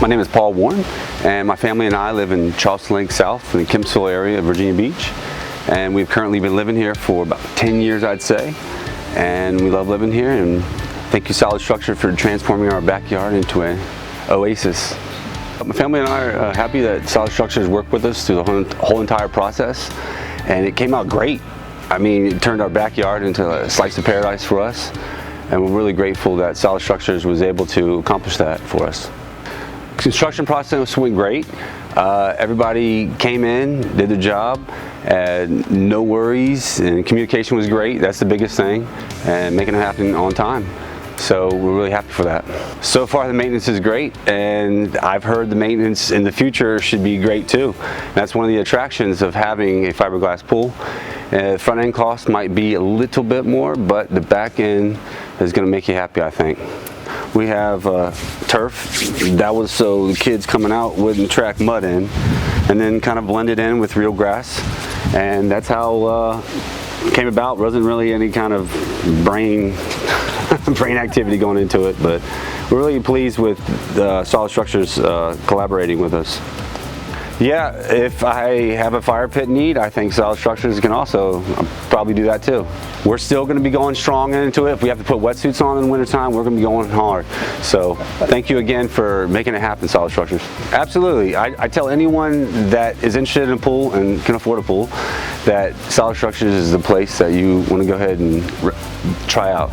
My name is Paul Warren, and my family and I live in Charleston Lake South in the Kempsville area of Virginia Beach. And we've currently been living here for about 10 years, I'd say. And we love living here, and thank you Solid Structure for transforming our backyard into an oasis. My family and I are happy that Solid Structures worked with us through the whole entire process, and it came out great. I mean, it turned our backyard into a slice of paradise for us, and we're really grateful that Solid Structures was able to accomplish that for us. Construction process went great. Everybody came in, did their job, and no worries, and communication was great. That's the biggest thing, and making it happen on time. So we're really happy for that. So far the maintenance is great, and I've heard the maintenance in the future should be great too. That's one of the attractions of having a fiberglass pool. Front end cost might be a little bit more, but the back end is going to make you happy, I think. We have turf. That was so the kids coming out wouldn't track mud in, and then kind of blended in with real grass, and that's how it came about. Wasn't really any kind of brain activity going into it, but we're really pleased with Solid Structures collaborating with us. Yeah, if I have a fire pit need, I think Solid Structures can also probably do that too. We're still going to be going strong into it. If we have to put wetsuits on in the wintertime, we're going to be going hard. So thank you again for making it happen, Solid Structures. Absolutely. I tell anyone that is interested in a pool and can afford a pool that Solid Structures is the place that you want to go ahead and try out.